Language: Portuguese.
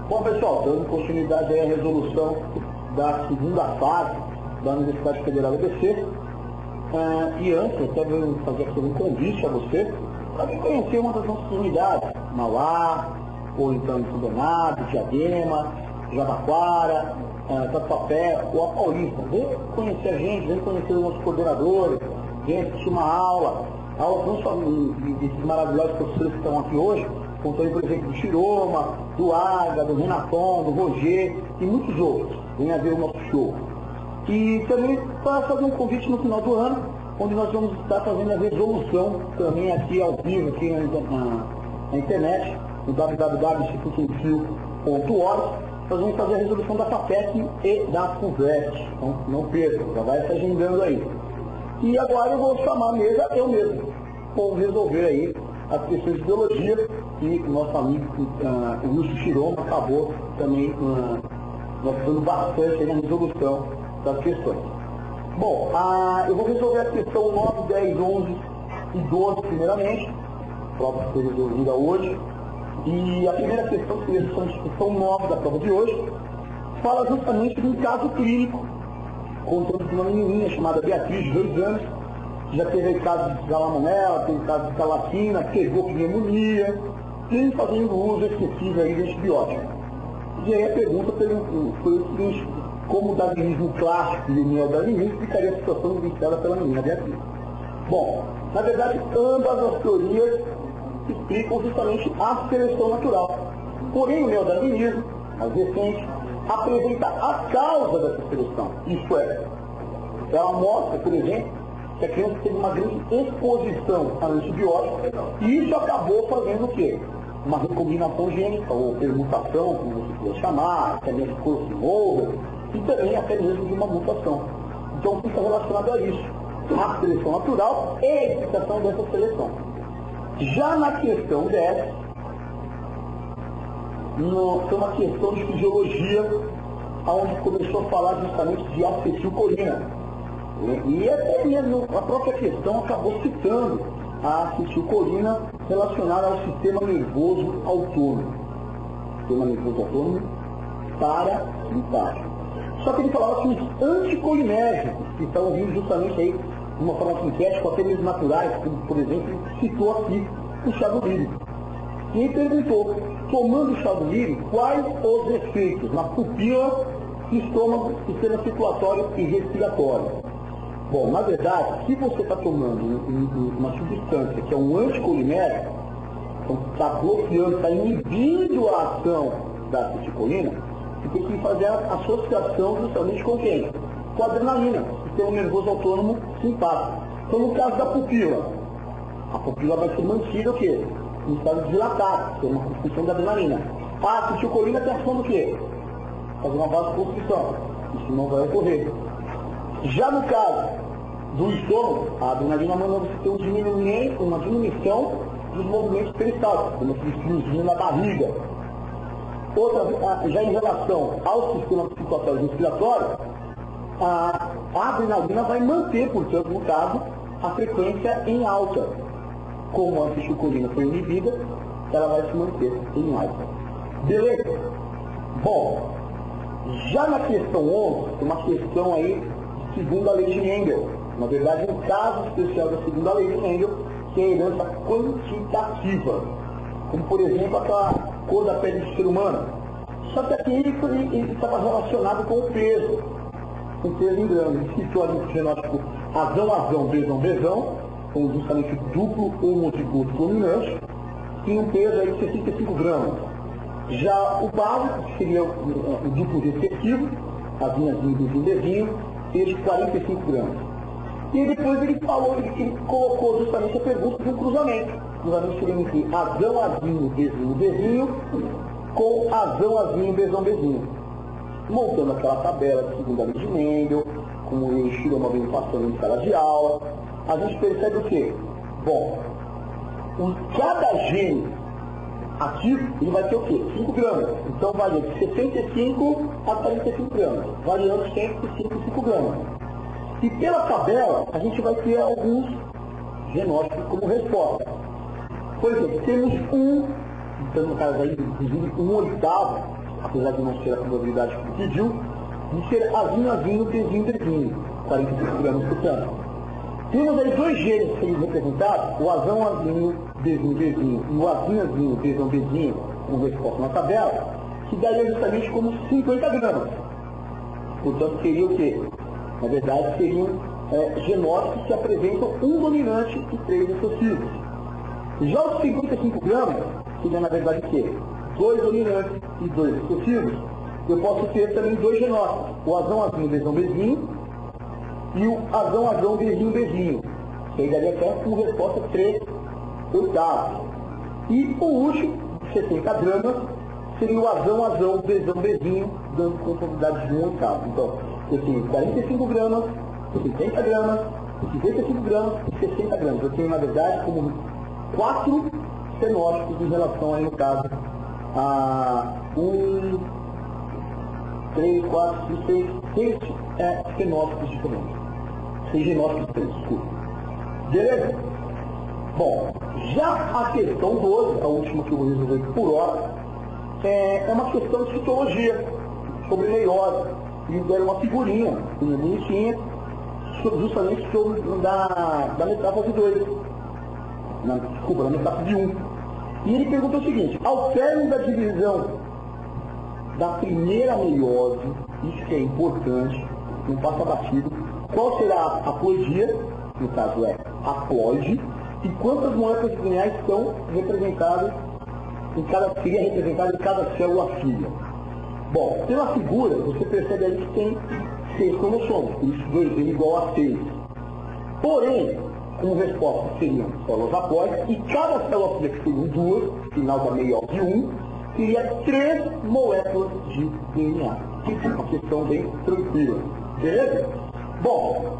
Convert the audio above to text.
Bom, pessoal, dando continuidade aí à resolução da segunda fase da Universidade Federal ABC, e antes, eu quero fazer aqui um convite a você para vir conhecer uma das nossas unidades, Mauá, ou então em São Bernardo, Diadema, Jabaquara, Tatuapé, ou a Paulista. Vem conhecer a gente, vem conhecer os nossos coordenadores, vem assistir uma aula não só desses maravilhosos professores que estão aqui hoje, como também, por exemplo, do Chiroma, do Aga, do Renaton, do Roger e muitos outros. Venha ver o nosso show. E também para fazer um convite no final do ano, onde nós vamos estar fazendo a resolução também aqui ao vivo, aqui na internet, no www.institutoemfio.org. Nós vamos fazer a resolução da FAPEC e da FUVEST. Então não percam, já vai se agendando aí. E agora eu vou chamar a mesa eu mesmo. Vamos resolver aí as questões de biologia, e o nosso amigo Lúcio Chiroma acabou também nos ajudando bastante na resolução das questões. Bom, eu vou resolver a questão 9, 10, 11 e 12 primeiramente, prova que foi resolvida hoje. E a primeira questão, que é a questão 9 da prova de hoje, fala justamente de um caso clínico, contando de uma menininha chamada Beatriz, de 2 anos, que já teve caso de salamonela, teve caso de calacina, pegou pneumonia, e fazendo uso excessivo aí de antibiótico. E aí a pergunta foi o seguinte: como o darwinismo clássico e o neodarwinismo explicaria a situação vivenciada pela menina Beatriz? Bom, na verdade, ambas as teorias explicam justamente a seleção natural. Porém, o neodarwinismo, mais recente, apresenta a causa dessa seleção. Isto é, ela mostra, por exemplo, que a criança teve uma grande exposição a antibióticos, e isso acabou fazendo o quê? Uma recombinação gênica, ou permutação, como você quiser chamar, até mesmo crossover, e também até mesmo de uma mutação. Então fica relacionado a isso, a seleção natural e a explicação dessa seleção. Já na questão 10, foi uma questão de fisiologia, onde começou a falar justamente de acetilcolina. E até mesmo a própria questão acabou citando a acetilcolina relacionada ao sistema nervoso autônomo. Sistema nervoso autônomo parasimpático. Só que ele falava que os anticolinérgicos, que estão vindo justamente aí de uma forma sintética, até mesmo naturais, como por exemplo citou aqui o chá do lírio. E ele perguntou, tomando o chá do lírio, quais os efeitos na pupila, estômago, sistema circulatório e respiratório? Bom, na verdade, se você está tomando uma substância que é um anticolinérgico, então está bloqueando, está inibindo a ação da acetilcolina, você tem que fazer a associação justamente com quem? Com a adrenalina, sistema nervoso autônomo simpático. Então, no caso da pupila, a pupila vai ser mantida o quê? Em estado dilatado, que é uma constrição da adrenalina. A acetilcolina tem ação do quê? Fazer uma vasoconstrição. Isso não vai ocorrer. Já no caso do estômago, a adrenalina manda você ter uma diminuição dos movimentos peristálticos, como esse friozinho na barriga. Outra, já em relação ao sistema circulatório e respiratório, a adrenalina vai manter, portanto, no caso, a frequência em alta. Como a acetilcolina foi inibida, ela vai se manter em alta. Beleza? Bom, já na questão 11, tem uma questão aí segundo a lei de Mendel. Na verdade, um caso especial da segunda lei de Mendel, que é a herança quantitativa. Como, por exemplo, aquela cor da pele do ser humano. Só que aqui ele estava relacionado com o peso em gramas. Ele citou ali o fenótipo azão, bezão, com justamente duplo ou multiplico dominante, e um peso aí de 65 gramas. Já o básico, que seria o duplo recessivo, azinhazinho, bezinho, de 45 gramas. E depois ele colocou justamente a pergunta de um cruzamento. Cruzamento seria entre azão, bezinho, com azão, bezinho. Montando aquela tabela de segunda lei de Mendel, como o Shiroma vem passando em sala de aula, a gente percebe o quê? Bom, cada gene ativo, ele vai ter o quê? 5 gramas. Então varia de 65 a 45 gramas, variando sempre de 5 gramas. E pela tabela, a gente vai ter alguns genótipos como resposta. Por exemplo, temos então no caso aí, inclusive 1/8 apesar de não ser a probabilidade que pediu, de ser azinho, azinho, bezinho, bezinho, 45 gramas por tanto. Temos aí dois gêneros sendo representados, o azão, azinho, bezinho, bezinho, e o azinho, azinho, bezão, bezinho, com resposta na tabela, que daria justamente como 50 gramas. Portanto, seria o quê? Na verdade, seriam genótipos que apresentam um dominante e 3 recessivos. Já os 55 gramas, seria na verdade o quê? 2 dominantes e 2 recessivos. Eu posso ter também 2 genótipos, o azão, azinho, bezão, bezinho, e o azão, azão, bezinho, bezinho. Que aí daria até com resposta 3 oitavos. E o último, 70 gramas, seria o azão, azão, bezão, bezinho, dando com probabilidade de 1 oitavo. Então, eu tenho 45 gramas, 70 gramas, 55 gramas e 60 gramas. Eu tenho, na verdade, como 4 fenótipos em relação, aí, no caso, a 1, 3, 4, 5, 6 fenótipos diferentes. 6 genótipos diferentes, desculpa. Beleza? Bom, já a questão 12, a última que eu vou resolver por hora, é uma questão de citologia, sobre meiose. E deram uma figurinha, uma bonitinha, justamente sobre da metáfora de 2. Desculpa, da metáfora de 1. E ele pergunta o seguinte: ao término da divisão da primeira meiose, isso que é importante, não passa batido, qual será a ploidia, no caso é a ploide, e quantas moléculas lineares são representadas seria representada em cada célula filha. Bom, pela figura, você percebe ali que tem 6 cromossomos, por isso 2n igual a 6. Porém, como resposta seriam células haploides, e cada célula filha, que seriam 2, final da meiose 1, teria 3 moléculas de DNA. Uma questão bem tranquila. Beleza? Bom,